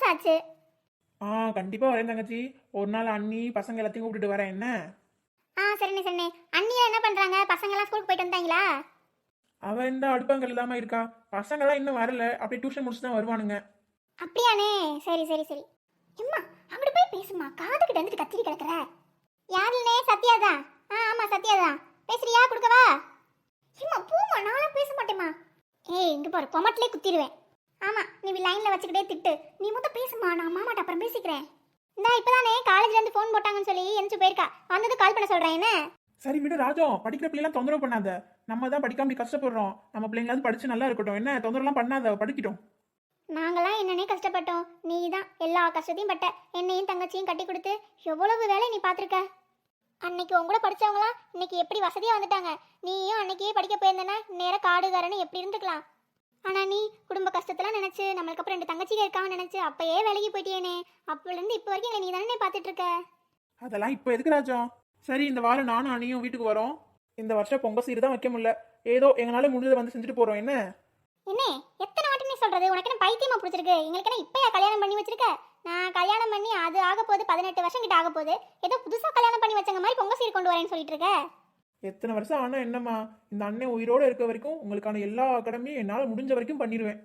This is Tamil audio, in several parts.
மாசம் ஆச்சு. கண்டிப்பா வரேன் தங்கச்சி. ஒரு நாள் அண்ணி பசங்க எல்லாத்தையும் கூப்பிட்டுட்டு வரேன் என்ன. சரிண்ணே சரிண்ணே. அண்ணியா என்ன பண்றாங்க? பசங்க எல்லாம் ஸ்கூலுக்கு போயிட்டு வந்தாங்களா? அவன் இந்த அடுப்பாங்கல் இல்லாம இருக்கா. பசங்களாம் இன்னும் வரல. அப்படியே டியூஷன் முடிச்சு தான் வருவானுங்க. அப்படியாண்ணே? சரி சரி சரி. எம்மா, அங்கிட்டு போய் பேசுமா, காதுகிட்ட வந்துட்டு கத்திரி கிடக்குற. யாருன்னே? சத்யாதா. ஆமா சத்யாதா. பேசுறியா? கொடுக்கவா? எம்மா போமா, நானும் பேச மாட்டேம்மா. ஏய் இங்க பாரு, கொமட்டிலே குத்திடுவேன். ஆமா, நீ லைன்ல வச்சுக்கிட்டே திட்டு. நீ முத பேசுமா, நான் மாமாட்ட அப்புறம் பேசிக்கிறேன். இந்தா இப்பதானே காலேஜ்ல இருந்து ஃபோன் போட்டாங்கன்னு சொல்லி எந்திச்சு போயிருக்கா. வந்தது கால் பண்ண சொல்றேன் என்ன. சரி விடு ராஜம், படிக்கிற பிள்ளைலாம் தொந்தரவு பண்ணாத. நம்ம தான் படிக்காம இப்படி கஷ்டப்படுறோம். நம்ம பிள்ளைங்களாவது படிச்சு நல்லா இருக்கட்டும் என்ன. தொந்தரவுலாம் பண்ணாத, படிக்கட்டும். நாங்களாம் என்னன்னே கஷ்டப்பட்டோம். நீ தான் எல்லா கஷ்டத்தையும் பட்ட. என்னையும் தங்கச்சியும் கட்டி கொடுத்து எவ்வளவு வேலை நீ பார்த்துருக்க. அன்னைக்கு உங்க கூட படிச்சவங்களாம் இன்னைக்கு எப்படி வசதியா வந்துட்டாங்க. நீயும் அன்னைக்கே படிக்க போயிருந்தனா நேரம் காடுகாரன்னு எப்படி இருந்துக்கலாம். ஆனா நீ குடும்ப கஷ்டத்தெல்லாம் நினைச்சு, நம்மளுக்கு அப்புறம் 2 தங்கச்சிங்க இருக்கான்னு நினைச்சு அப்பயே வேலைக்கு போயிட்டியேனே. அப்பல இருந்து இப்போ வரைக்கும் நீ தானே பார்த்துட்டு இருக்க. அதெல்லாம் இப்போ எதுக்கு ராஜம். சரி இந்த வாரம் நானும் அண்ணியும் வீட்டுக்கு வரோம். இந்த வருஷம் பொங்கல் சீர் தான் வைக்க முடியல. ஏதோ எங்களால முடிஞ்சதை வந்து செஞ்சுட்டு போறோம் என்ன. என்ன எத்தனை வாட்டி நீ சொல்றது? உனக்கு என்ன பைத்தியமா பிடிச்சிருக்கு? எங்களுக்கு என்ன இப்பயா கல்யாணம் பண்ணி வச்சிருக்க? நான் கல்யாணம் பண்ணி அது ஆக போகுது 18 வருஷம் கிட்ட ஆக போகுது. ஏதோ புதுசா கல்யாணம் பண்ணி வச்சங்க மாதிரி பொங்கல் சீர் கொண்டு வரேன்னு சொல்லிட்டு இருக்க. எத்தனை வருஷம் ஆனா என்னம்மா, இந்த அண்ணன் உயிரோட இருக்க வரைக்கும் உங்களுக்கான எல்லா கடமையும் என்னால முடிஞ்ச வரைக்கும் பண்ணிடுவேன்.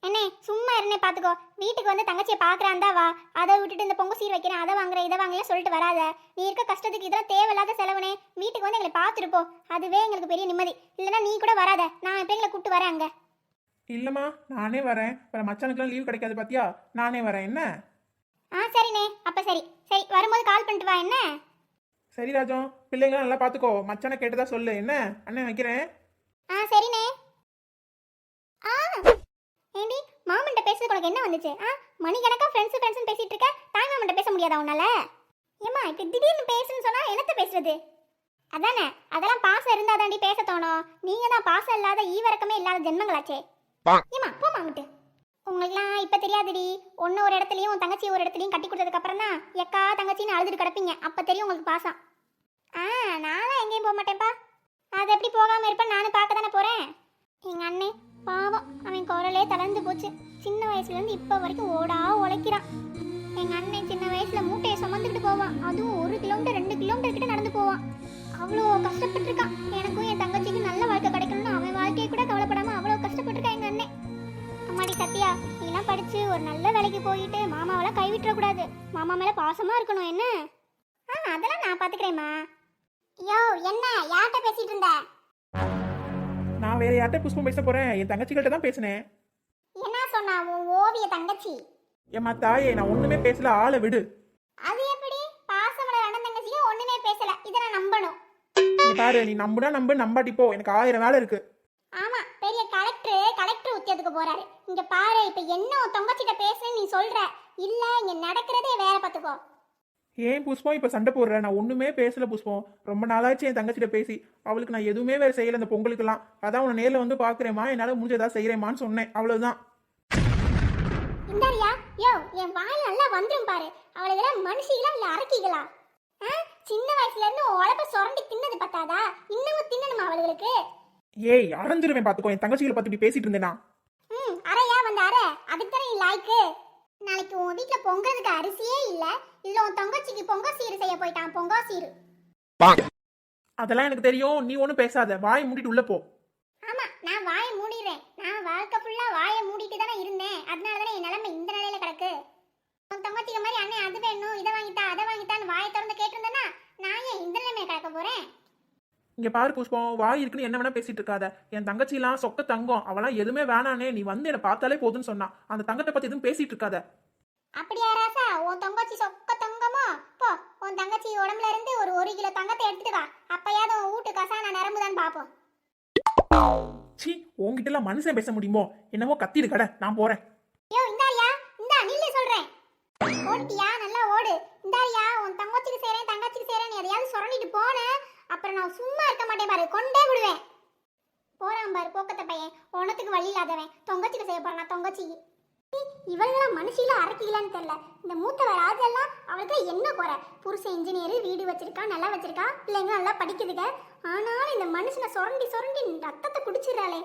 என்ன சும்மா இருந்தே பாத்துக்கோ. வீட்டுக்கு வந்து தங்கச்சியை பாக்குறாந்தா வா. அதை விட்டுட்டு இந்த பொங்கல் சீர் வைக்கிறேன், அதை வாங்குறேன், இதை வாங்கலாம் சொல்லிட்டு வராத. நீ இருக்க கஷ்டத்துக்கு இதெல்லாம் தேவையில்லாத செலவுனே. வீட்டுக்கு வந்து எங்களை பார்த்துருப்போம், அதுவே எங்களுக்கு பெரிய நிம்மதி. இல்லைன்னா நீ கூட வராத, நான் எப்போ எங்களை கூப்பிட்டு வரேன் அங்க. இல்லம்மா நானே வரேன். அப்புறம் மச்சானுக்குலாம் லீவ் கிடைக்காது பாத்தியா, நானே வரேன் என்ன. சரிண்ணே. அப்ப சரி சரி, வரும்போது கால் பண்ணிட்டு வா என்ன. சரி ராஜம், பிள்ளைங்களாம் நல்லா பாத்துக்கோ. மச்சானை கேட்டதா சொல்லு என்ன. அண்ணன் வைக்கிறேன். சரிண்ணே. ஏண்டி மாமன்ட்ட பேசுறதுக்கு உனக்கு என்ன வந்துச்சு? மணிக்கணக்கா ஃப்ரெண்ட்ஸ் ஃப்ரெண்ட்ஸ் பேசிட்டு இருக்க. தாய் மாமன்ட்ட பேச முடியாதா உன்னால? ஏம்மா இப்ப திடீர்னு பேசுன்னு சொன்னா என்னத்த பேசுறது? அதானே, அதெல்லாம் பாசம் இருந்தா தாண்டி பேச தோணும். நீங்க தான் பாசம் இல்லாத ஈவரக்கமே இல்லாத ஜென்மங்களாச்சே. ஏம்மா போமா அங்கிட்டு. உங்களுக்குலாம் இப்ப தெரியாதுடி. ஒன்னு ஒரு இடத்துலயும் தங்கச்சி ஒரு இடத்துலயும் கட்டி கொடுத்ததுக்கு அப்புறம் தான் எக்கா தங்கச்சின்னு அழுதுட்டு கிடப்பீங்க. அப்ப தெரியும் உங்களுக்கு பாசம். நானும் எங்கேயும் போக மாட்டேன்ப்பா. அது எப்படி போகாம இருப்பேன்? நானும் பார்க்க தானே போறேன். எங்க அண்ணே பாவம், அவன் குரலே தளர்ந்து போச்சு. சின்ன வயசுல இருந்து இப்ப வரைக்கும் ஓடா உழைக்கிறான். எங்க அண்ணன் சின்ன வயசுல மூட்டையை சுமந்துக்கிட்டு போவான். அதுவும் 1 கிலோமீட்டர் 2 கிலோமீட்டர் கிட்ட நடந்து போவான். அவ்வளோ கஷ்டப்பட்டிருக்கான். எனக்கும் என் தங்கச்சிக்கு நல்ல வாழ்க்கை கிடைக்கணும்னு அவன் வாழ்க்கையை கூட கவலைப்படாம அவ்வளோ கஷ்டப்பட்டிருக்கான் எங்க அண்ணன். அம்மாடி சத்யா, நீலாம் படிச்சு ஒரு நல்ல வேலைக்கு போயிட்டு மாமாவெல்லாம் கைவிட்டுற கூடாது. மாமா மேல பாசமா இருக்கணும் என்ன. அதெல்லாம் நான் பாத்துக்கிறேம்மா. யோ என்ன யார்கிட்ட பேசிட்டு இருந்த? நான் வேற யார்கிட்ட புஷ்பம் பேச போறேன்? என் தங்கச்சிகிட்ட தான் பேசினேன். என்ன சொன்னா உன் ஓவிய தங்கச்சி? ஏம்மா தாயே, நான் ஒண்ணுமே பேசல, ஆளை விடு. அது எப்படி? பாசமல அண்ணன் தங்கச்சியும் ஒண்ணுமே பேசல, இத நான் நம்பணும். நீ பாரு, நீ நம்புனா நம்பு, நம்பாட்டி போ. எனக்கு 1000 வேலை இருக்கு. ஆமா, பெரிய கலெக்டர் உத்தியத்துக்கு போறாரு. இங்க பாரு, இப்ப என்ன உன் தங்கச்சிட்ட பேசுன்னு நீ சொல்ற? இல்ல இங்க நடக்கிறதே வேற பாத்துக்கோ. ஏன் புஷ்பம் இப்ப சண்டை போடுற? நான் ஒண்ணுமே பேசல புஷ்பம். ரொம்ப நாளாச்சு என் தங்கச்சிட்ட பேசி. அவளுக்கு நான் எதுவுமே வேற செய்யல இந்த பொங்கலுக்குலாம். அதான் உன்னை நேர்ல வந்து பாக்குறேமா, என்னால முடிஞ்ச ஏதாவது செய்யறேமான்னு சொன்னேன், அவ்வளவுதான். இந்தாரியா, யோ என் வாய் நல்லா வந்துரும் பாரு. அவளுக்கு மனுஷிகளா இல்ல அரக்கிகளா? சின்ன வயசுல இருந்து உழப்ப சுரண்டி தின்னது பத்தாதா? இன்னமும் தின்னணுமா அவளுக்கு? ஏய் அரைஞ்சிருவேன் பாத்துக்கோ. என் தங்கச்சிகளை பார்த்து இப்படி பேசிட்டு இருந்தேனா? அரையா வந்து அரை, அதுக்கு தானே நீ லாய்க்கு. நாளைக்கு உன் வீட்டுல பொங்கறதுக்கு அரிசியே இல்ல. இல்ல உன் தங்கச்சிக்கு பொங்க சீரு செய்ய போயிட்டான். பொங்கா சீரு. அதெல்லாம் எனக்கு தெரியும். நீ ஒண்ணும் பேசாத, வாயை மூடிட்டு உள்ள போ. ஆமா, நான் வாயை மூடிடுறேன். நான் வாழ்க்கை ஃபுல்லா வாயை மூடிட்டு தானே இருந்தேன். அதனாலதானே என் நிலைமை இந்த நிலையில கிடக்கு. உன் தங்கச்சிக்கு மாதிரி அண்ணன் அது வேணும், இதை வாங்கிட்டா அதை வாங்கிட்டான்னு வாயை திறந்து கேட்டிருந்தேன்னா நான் ஏன் இந்த நிலைமையை கிடக்க போறேன்? இங்க பாரு புஷ்பம், வாய் இருக்குன்னு என்ன வேணா பேசிட்டு இருக்காத. என் தங்கச்சி எல்லாம் சொக்க தங்கம், அவெல்லாம் எதுவுமே வேணானே. நீ வந்து என்ன பார்த்தாலே போதுன்னு சொன்னா. அந்த தங்கத்தை பத்தி எதுவும் பேசிட்டு இருக்காத. அப்படியா ராசா? உன் தங்கச்சி சொக்க தங்கமோ? போ, உன் தங்கச்சி உடம்புல இருந்து ஒரு 1 கிலோ தங்கத்தை எடுத்துட்டு வா. அப்பயாவது உன் வீட்டு கசான நிரம்புதான் பாப்போம். சி, உன்கிட்ட எல்லாம் மனுஷன் பேச முடியுமோ? என்னமோ கத்திடு கடை, நான் போறேன். யோ இந்தாரியா, இந்தா நில்லு சொல்றேன். ஓட்டியா நல்லா ஓடு. இந்தாரியா, உன் தங்கச்சிக்கு சேரேன் எதையாவது சொரண்டிட்டு போன அப்புறம் நான் சும்மா இருக்க மாட்டேன் பாரு, கொண்டே விடுவேன். போறான் பாரு போக்கத்த பையன், உனத்துக்கு வழி இல்லாதவன். தொங்கச்சிக்கு செய்ய போறான் தொங்கச்சிக்கு. இவளெல்லாம் மனுஷில அரக்கிக்கலான்னு தெரியல. இந்த மூத்தவ ராஜெல்லாம் அவளுக்கு என்ன குறை? புருஷன் இன்ஜினியர், வீடு வச்சிருக்கான், நல்லா வச்சிருக்கான், பிள்ளைங்க நல்லா படிக்குதுங்க. ஆனாலும் இந்த மனுஷனை சுரண்டி சுரண்டி ரத்தத்தை குடிச்சிடறாளே.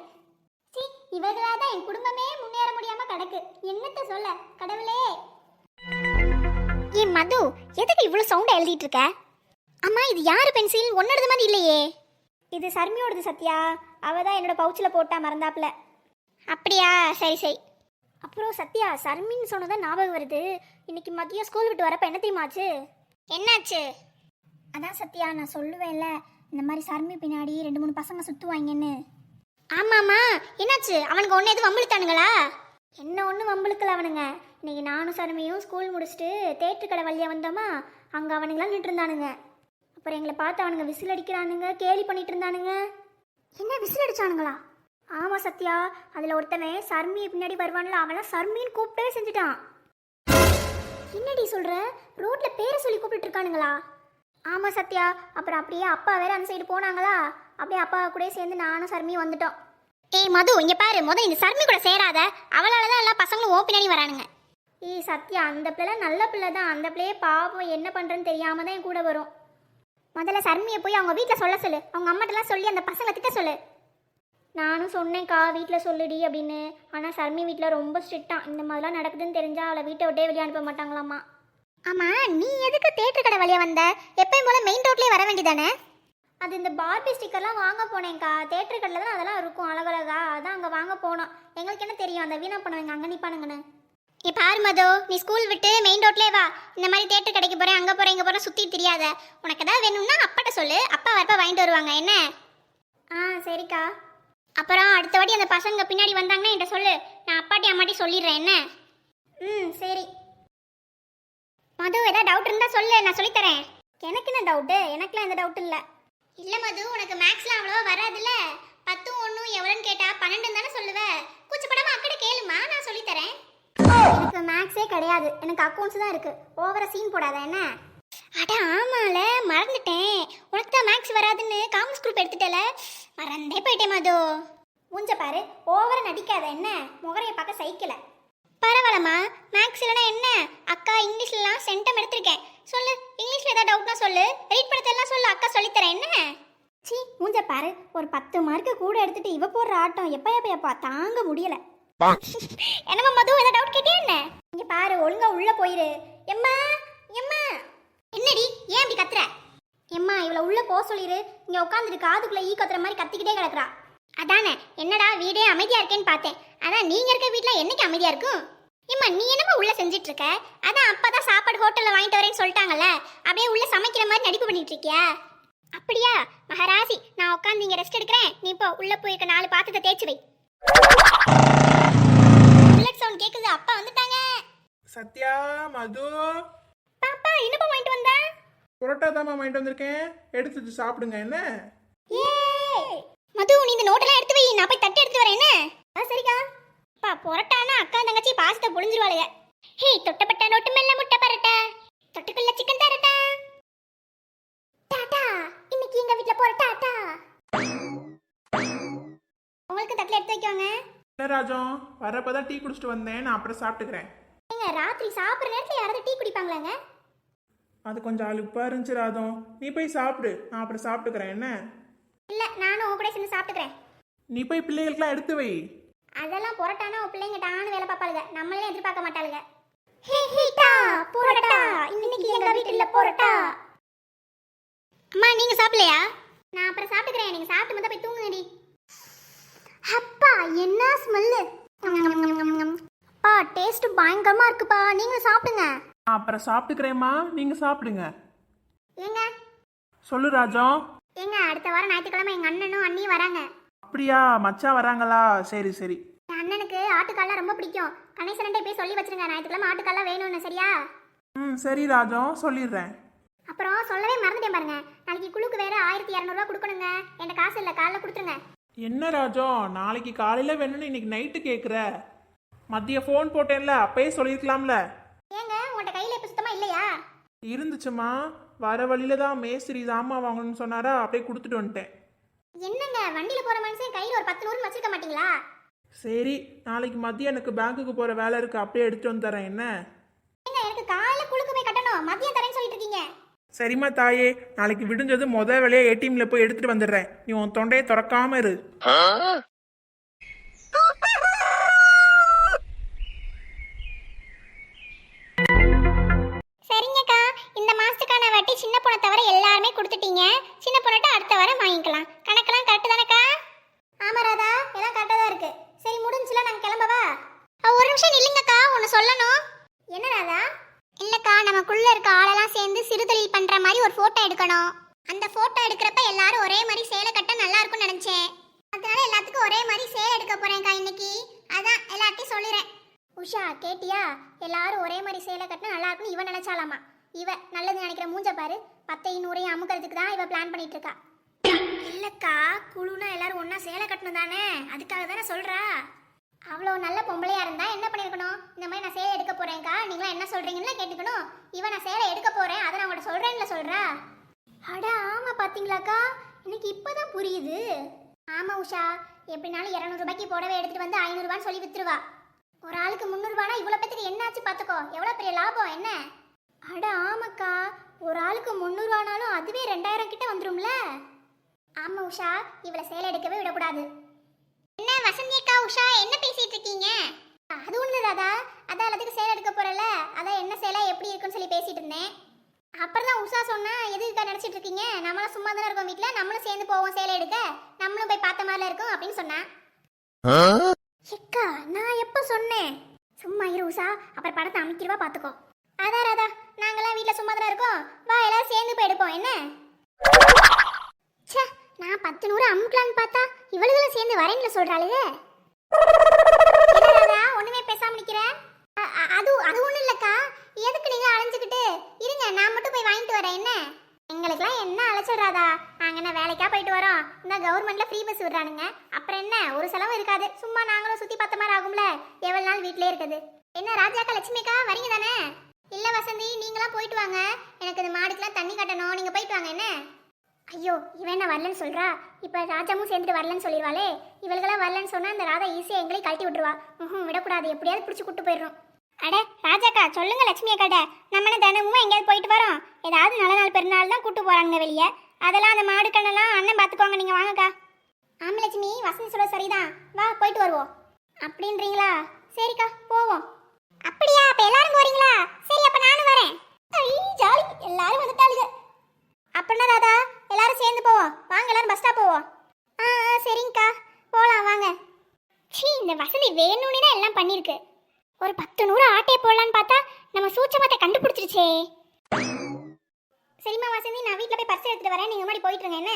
இவர்களாதான் என் குடும்பமே முன்னேற முடியாம கிடக்கு. என்னத்த சொல்ல கடவுளே. ஏ மது, எதுக்கு இவ்வளவு சவுண்டா எழுதிட்டு இருக்க? அம்மா இது யாரு பென்சில்? ஒன்னோடது மாதிரி இல்லையே. இது சர்மியோடது சத்யா. அவ தான் என்னோட பவுச்சில் போட்டா மறந்தாப்புல. அப்படியா, சரி சரி. அப்புறம் சத்யா, சர்மின்னு சொன்னதான் ஞாபகம் வருது. இன்னைக்கு மதியம் ஸ்கூல் விட்டு வரப்ப என்ன தெரியுமாச்சு? என்னாச்சு? அதான் சத்யா, நான் சொல்லுவேன்ல இந்த மாதிரி சர்மி பின்னாடி 2-3 பசங்க சுத்துவாங்கன்னு. ஆமாம்மா, என்னாச்சு? அவனுக்கு ஒன்று எதுவும் வம்பிழுத்தானுங்களா? என்ன ஒன்றும் வம்பிழுக்கல அவனுங்க. இன்னைக்கு நானும் சர்மியும் ஸ்கூல் முடிச்சுட்டு தேட்டரு கடை வழியாக வந்தோமா, அங்கே அவனுங்களாம் நின்று இருந்தானுங்க. அப்புறம் எங்களை பார்த்து அவனுங்க விசில் அடிக்கிறானுங்க, கேலி பண்ணிட்டு இருந்தானுங்க. என்ன விசில் அடிச்சானுங்களா? ஆமாம் சத்யா, அதில் ஒருத்தவன் சர்மியை பின்னாடி வருவான்ல, அவன்லாம் சர்மின்னு கூப்பிட்டே செஞ்சுட்டான். என்னடி சொல்கிற? ரோட்டில் பேரை சொல்லி கூப்பிட்டு இருக்கானுங்களா? ஆமாம் சத்யா. அப்புறம் அப்படியே அப்பா வேற அந்த சைடு போனாங்களா, அப்படியே அப்பா கூட சேர்ந்து நானும் சர்மியும் வந்துட்டோம். ஏய் மது, இங்கே பாரு, முதல் இந்த சர்மி கூட சேராத. அவளால தான் எல்லா பசங்களும் ஓ பின்னாடி வரானுங்க. ஏய் சத்யா, அந்த பிள்ளை நல்ல பிள்ளை தான். அந்த பிள்ளையே பாவம் என்ன பண்ணுறேன்னு தெரியாமல் தான் என் கூட வரும். முதல்ல சர்மியை போய் அவங்க வீட்டில் சொல்ல சொல்லு. அவங்க அம்மாட்டெல்லாம் சொல்லி அந்த பசங்களை திட்ட சொல்லு. நானும் சொன்னேன்க்கா வீட்டில் சொல்லுடி அப்படின்னு. ஆனால் சர்மி வீட்டில் ரொம்ப ஸ்ட்ரிக்டாக. இந்த மாதிரிலாம் நடக்குதுன்னு தெரிஞ்சால் அவளை வீட்டை விட்டே வெளியே அனுப்ப மாட்டாங்களாம்மா. ஆமாம், நீ எதுக்கு தேட்டர் கடை வழியாக வந்த? எப்பயும் போல் மெயின் ரோட்லேயே வர வேண்டியதானே? அது இந்த பார்பி ஸ்டிக்கர்லாம் வாங்க போனேன்க்கா. தேட்டர் கடையில் தான் அதெல்லாம் இருக்கும் அழகழகா. அதான் அங்கே வாங்க போனோம். எங்களுக்கு என்ன தெரியும் அந்த வீணா பண்ணுவாங்க அங்கே நிற்பானுங்கன்னு. இப்போ பாரு மது, நீ ஸ்கூல் விட்டு மெயின் ரோட்லேயே வா. இந்த மாதிரி தேட்டர் கடைக்கு போகிறேன், அங்கே போகிறேன், இங்கே போகிறேன் சுற்றி தெரியாத. உனக்கு ஏதாவது வேணும்னா அப்பாட்ட சொல்லு, அப்பா வரப்ப வாங்கிட்டு வருவாங்க என்ன? சரிக்கா. அப்புறம் அடுத்த வாட்டி அந்த பசங்க பின்னாடி வந்தாங்கன்னா என்கிட்ட சொல்லு, நான் அப்பாட்டி அம்மாட்டி சொல்லிடுறேன் என்ன? சரி. மது, ஏதாவது டவுட் இருந்தால் சொல்லு, நான் சொல்லித்தரேன். எனக்கு என்ன டவுட்டு? எனக்குலாம் எந்த டவுட் இல்லை. இல்லை மது, உனக்கு மேக்ஸ்லாம் அவ்வளோவா வராதுல்ல. 10 1 எவ்வளோன்னு கேட்டா 12 தானே சொல்லுவேன். கூச்சப்படாமல் அக்கிட்ட கேளுமா, நான் சொல்லித்தரேன். எனக்கு மேக்ஸே கிடையாது, எனக்கு அக்கௌண்ட்ஸ் தான் இருக்கு. ஓவரா சீன் போடாத என்ன? அட ஆமால, மறந்துட்டேன். உனக்கு தான் மேக்ஸ் வராதுன்னு காமர்ஸ் குரூப் எடுத்துட்டல, மறந்தே போயிட்டேன் மது. மூஞ்ச பாரு, ஓவரா நடிக்காத என்ன? முகரைய பார்க்க சைக்கிள. பரவாயில்லம்மா, மேக்ஸ் இல்லைனா என்ன? அக்கா இங்கிலீஷ்லாம் சென்டம் எடுத்திருக்கேன். சொல்லு, இங்கிலீஷ்ல ஏதாவது டவுட்னா சொல்லு, ரீட் பண்ணதெல்லாம் சொல்லு, அக்கா சொல்லித்தரேன் என்ன? சி மூஞ்ச பாரு, ஒரு 10 மார்க்கு கூட எடுத்துட்டு இவ போடுற ஆட்டம் எப்பா தாங்க முடியல. என்னம்மா மது, ஏதாவது டவுட் கேட்டியா என்ன? இங்க பாரு, ஒழுங்கா உள்ள போயிரு. எம்மா எம்மா. என்னடி, ஏன் இப்படி கத்துற? எம்மா, இவள உள்ள போ சொல்லிரு. இங்க உட்காந்துட்டு காதுக்குள்ள ஈ கத்துற மாதிரி கத்திக்கிட்டே கிடக்குறா. அதானே, என்னடா வீடே அமைதியா இருக்கேன்னு பார்த்தேன். அதான் நீங்க இருக்க வீட்ல என்னைக்கு அமைதியா இருக்கும்? எம்மா, நீ என்னம்மா உள்ள செஞ்சிட்டு இருக்க? அதான் அப்பதான் சாப்பாடு ஹோட்டல்ல வாங்கிட்டு வரேன்னு சொல்லிட்டாங்கல்ல, அப்படியே உள்ள சமைக்கிற மாதிரி நடிப்பு பண்ணிட்டு இருக்கியா? அப்படியா மகாராசி, நான் உட்காந்து இங்க ரெஸ்ட் எடுக்கிறேன். நீ இப்போ உள்ள போயிருக்க 4 பாத்திரத்தை தேய்ச்சி வை. புல்லட் சவுண்ட் கேக்குது, அப்பா வந்துட்டாங்க. சத்யா, மது. பாப்பா, என்னப்பா வாங்கிட்டு வந்த? புரோட்டா தாம்மா வாங்கிட்டு வந்திருக்கேன், எடுத்துட்டு சாப்பிடுங்க என்ன? ஏய் மது, நீ இந்த நோட்டெல்லாம் எடுத்து வை, நான் போய் தட்டி எடுத்து வரேன் என்ன? சரிக்கா. பா, புரோட்டானா அக்கா தங்கச்சி பாசத்தை புழிஞ்சிருவாளுங்க. ஹே, தொட்டப்பட்ட நோட்டு மெல்ல முட்டை பரட்ட, தொட்டுக்குள்ள சிக்கன் தரட்டா. டாடா, இன்னைக்கு எங்க வீட்ல புரோட்டாடா. உங்களுக்கு தட்டில் எடுத்து வைக்கோங்க. என்ன ராஜம், வரப்பதான் டீ குடிச்சிட்டு வந்தேன், நான் அப்புறம் சாப்பிட்டுக்கிறேன். ஏங்க, ராத்திரி சாப்பிட்ற நேரத்தில் யாராவது டீ குடிப்பாங்களாங்க? அது கொஞ்சம் அலுப்பா இருந்துச்சு ராஜம், நீ போய் சாப்பிடு, நான் அப்புறம் சாப்பிட்டுக்கிறேன் என்ன? இல்லை, நானும் உன் கூட சேர்ந்து சாப்பிட்டுக்கிறேன். நீ போய் பிள்ளைகளுக்குலாம் எடுத்து வை. அதெல்லாம் புரோட்டானா உன் பிள்ளைங்க டான்னு வேலை பார்ப்பாளுங்க, நம்மளே எதிர்பார்க்க மாட்டாளுங்க. ஹே ஹேட்டா, புரோட்டா, இன்னைக்கு எங்க வீட்டுல புரோட்டா. அம்மா, நீங்க சாப்பிடலையா? நான் அப்புறம் சாப்பிட்டுக்கிறேன், நீங்க சாப்பிட்டு மட்டும் போய் தூங்குங்கடி. அப்பா, என்ன ஸ்மெல்லு! அப்பா, டேஸ்ட் பயங்கரமா இருக்குப்பா, நீங்க சாப்பிடுங்க. நான் அப்புறம் சாப்பிட்டுக்கிறேம்மா, நீங்க சாப்பிடுங்க. ஏங்க சொல்லு ராஜம். ஏங்க, அடுத்த வாரம் ஞாயிற்றுக்கிழமை எங்க அண்ணனும் அண்ணியும் வராங்க. அப்படியா, மச்சான் வராங்களா? சரி சரி. என் அண்ணனுக்கு ஆட்டுக்கால்லாம் ரொம்ப பிடிக்கும். கணேசன்ட்டே போய் சொல்லி வச்சிருங்க, ஞாயிற்றுக்கிழமை ஆட்டுக்கால்லாம் வேணும்னு, சரியா? சரி ராஜம், சொல்லிடுறேன். அப்புறம் சொல்லவே மறந்துட்டேன் பாருங்க, நாளைக்கு குழுக்கு வேற 1200 ரூபா கொடுக்கணுங்க. என்கிட்ட காசு இல்லை, காலைல கொடுத்துருங்க. என்ன ராஜம், நாளைக்கு காலையில வேணும்னு இன்னைக்கு நைட்டு கேட்குற? மதியம் ஃபோன் போட்டேன்ல, அப்பயே சொல்லியிருக்கலாம்ல. ஏங்க, உங்கள்கிட்ட கையில் இப்போ சுத்தமாக இல்லையா? இருந்துச்சுமா, வர வழியில தான் மேஸ்திரி தாமா வாங்கணும்னு சொன்னாரா, அப்படியே கொடுத்துட்டு வந்துட்டேன். என்னங்க, வண்டியில் போகிற மனுஷன் கையில் ஒரு 10 நூறு வச்சிருக்க மாட்டீங்களா? சரி, நாளைக்கு மதியம் எனக்கு பேங்க்குக்கு போகிற வேலை இருக்குது, அப்படியே எடுத்துட்டு வந்து தரேன் என்ன? ஏங்க, எனக்கு காலையில் குழுக்கு போய் கட்டணும், மதியம் தரேன்னு சொல்லிட்டு இருக்கீங்க. சரிம்மா தாயே, நாளைக்கு விடிஞ்சது முத வேலையை ஏடிஎம்ல போய் எடுத்துட்டு வந்துடுறேன். நீ உன் தொண்டையை திறக்காம இரு. சரிங்க, சின்ன பொண்ணை தவிர எல்லாருமே கொடுத்துட்டீங்க. சின்ன பொண்ணட்ட அடுத்த வாரம் வாங்கிக்கலாம். கணக்கெல்லாம் கரெக்ட் தானக்கா? ஆமா ராதா, எல்லாம் கரெக்டா தான் இருக்கு. சரி முடிஞ்சுல, நாங்க கிளம்பவா? ஒரு நிமிஷம் நில்லுங்கக்கா, ஒன்னு சொல்லணும். என்ன ராதா? இல்லக்கா, நமக்குள்ள இருக்க ஆளெல்லாம் சேர்ந்து சிறுதொழில் பண்ற மாதிரி ஒரு போட்டோ எடுக்கணும். அந்த போட்டோ எடுக்கிறப்ப எல்லாரும் ஒரே மாதிரி சேலை கட்ட நல்லா இருக்கும்னு நினைச்சேன். அதனால எல்லாத்துக்கும் ஒரே மாதிரி சேலை எடுக்க போறேன்க்கா இன்னைக்கு. அதான் எல்லார்ட்டையும் சொல்லிடுறேன். உஷா கேட்டியா? எல்லாரும் ஒரே மாதிரி சேலை கட்டினா நல்லா இருக்கும்னு இவ நினைச்சாலாமா. இவ நல்லது நினைக்கிற மூஞ்ச பாரு. 10 100 அமுக்கிறதுக்கு தான் இவ பிளான் பண்ணிட்டு இருக்கா. இல்லக்கா, குழுனா எல்லாரும் ஒண்ணா சேலை கட்டணும் தானே, அதுக்காக தானே சொல்றா. அவ்வளோ நல்ல பொம்பளையா இருந்தா என்ன பண்ணிருக்கணும்? இந்த மாதிரி நான் சேலை எடுக்க போறேன்க்கா, நீங்களா என்ன சொல்றீங்கன்னு கேட்டுக்கணும். இவ நான் சேலை எடுக்க போறேன், அதை நான் உங்கள்கிட்ட சொல்றேன்ல சொல்றா. அட ஆமா, பாத்தீங்களாக்கா, எனக்கு இப்பதான் புரியுது. ஆமா உஷா, எப்படினாலும் 200 ரூபாய்க்கு புடவை எடுத்துட்டு வந்து 500 ரூபான்னு சொல்லி வித்துருவா. ஒரு ஆளுக்கு 300 ரூபானா இவ்வளவு பேத்துக்கு என்னாச்சு பாத்துக்கோ, எவ்வளவு பெரிய லாபம் என்ன? அட ஆமாக்கா, ஒரு ஆளுக்கு 300 ரூபானாலும் அதுவே 2000 கிட்ட வந்துரும்ல. ஆமா உஷா, இவளை சேலை எடுக்கவே விடக்கூடாது. என்ன வசந்தி அக்கா, உஷா என்ன பேசிட்டு இருக்கீங்க? அது ஒண்ணு ராதா, அதான் எல்லாத்துக்கும் சேலை எடுக்க போறல, அதான் என்ன சேலை எப்படி இருக்குன்னு சொல்லி பேசிட்டு இருந்தேன். அப்புறம் தான் உஷா சொன்னா, எதுக்கா நினைச்சிட்டு இருக்கீங்க, நம்மளும் சும்மா தானே இருக்கோம் வீட்டுல, நம்மளும் சேர்ந்து போவோம் சேலை எடுக்க, நம்மளும் போய் பார்த்த மாதிரில இருக்கும் அப்படின்னு சொன்னா. அக்கா நான் எப்ப சொன்னேன்? சும்மா இரு உஷா, அப்புறம் படத்தை அமைக்கிறவா பாத்துக்கோ. அதான் ராதா, நாங்களாம் வீட்டுல சும்மா தானே இருக்கோம், வா எல்லாரும் சேர்ந்து போய் எடுப்போம் என்ன? ச்சே, நான் 10 100 அமுக்கலான்னு பார்த்தா இவளுகளும் சேர்ந்து வரேன்னு சொல்றாளுங்க. ஒண்ணுமே பேசாம நிக்கிற? அது ஒண்ணும் இல்லக்கா, எதுக்கு நீங்க அலைஞ்சுக்கிட்டு இருங்க, நான் மட்டும் போய் வாங்கிட்டு வரேன் என்ன? எங்களுக்குலாம் என்ன அழைச்சிடுறாதா, நாங்க என்ன வேலைக்கா போயிட்டு வரோம், இந்த கவர்மெண்ட்ல ஃப்ரீ பஸ் விடுறானுங்க, அப்புறம் என்ன ஒரு செலவும் இருக்காது, சும்மா நாங்களும் சுத்தி பார்த்த மாதிரி ஆகும்ல, எவ்வளவு நாள் வீட்லயே இருக்குது. என்ன ராஜாக்கா லட்சுமிக்கா வரீங்க தானே? இல்ல வசந்தி, நீங்களாம் போயிட்டு வாங்க, எனக்கு இந்த மாடுக்கெல்லாம் தண்ணி கட்டணும், நீங்க போயிட்டு வாங்க என்ன? ஐயோ, இவன் என்ன வரலன்னு சொல்றா, இப்ப ராஜாமும் சேர்ந்துட்டு வரலன்னு சொல்லிடுவாளே, இவளுக்கெல்லாம் வரலன்னு சொன்னா இந்த ராதா ஈஸியா எங்களையும் கழட்டி விட்டுருவா. விடக்கூடாது, எப்படியாவது பிடிச்சி கூட்டு போயிடுறோம். அட ராஜாக்கா சொல்லுங்க லட்சுமி அக்காட்ட, நம்ம தினமும் எங்கேயாவது போயிட்டு வரோம், ஏதாவது நல்ல நாள் பெருநாள் தான் கூட்டு போறாங்க வெளியே, அதெல்லாம் அந்த மாடு கண்ணெல்லாம் அண்ணன் பாத்துக்கோங்க, நீங்க வாங்கக்கா. ஆமா லட்சுமி, வசந்தி சொல்ல சரிதான், வா போயிட்டு வருவோம். அப்படின்றீங்களா? சரிக்கா போவோம். அப்படியா, அப்ப எல்லாரும் போறீங்களா? சரி அப்ப நானும் வரேன். ஜாலி, எல்லாரும் வந்துட்டாளுங்க. அப்படின்னா ராதா எல்லாரும் சேர்ந்து போவோம், வாங்க எல்லாரும் பஸ் ஸ்டாப் போவோம். சரிங்கக்கா போலாம் வாங்க. சீ, இந்த வசந்தி வேணும்னு தான் எல்லாம் பண்ணிருக்கு. ஒரு 10 100 ஆட்டையை போடலான்னு பார்த்தா நம்ம சூட்சமத்தை கண்டுபிடிச்சிருச்சே. சரிம்மா வசந்தி, நான் வீட்டில் போய் பர்ஸ் எடுத்துட்டு வரேன், நீங்க முன்னாடி போயிட்டுருங்க என்ன?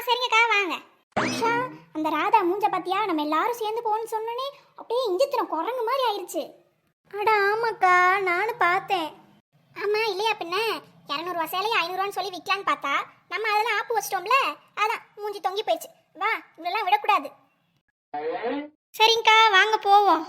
சரிங்கக்கா வாங்க. உஷா, அந்த ராதா மூஞ்ச பாத்தியா, நம்ம எல்லாரும் சேர்ந்து போகணும்னு சொன்னோன்னே அப்படியே இஞ்சித்திரம் குரங்கு மாதிரி ஆயிடுச்சு. அட ஆமாக்கா, நானும் பார்த்தேன். ஆமா இல்லையா பின்ன, 200 ரூபா சேலையை 500 ரூபான்னு சொல்லி விற்கலான்னு பார்த்தா நம்ம அதெல்லாம் ஆப்பு வச்சிட்டோம்ல, அதான் மூஞ்சி தொங்கி போயிடுச்சு. வா, இவ்வளோலாம் விடக்கூடாது. சரிங்கக்கா வாங்க போவோம்.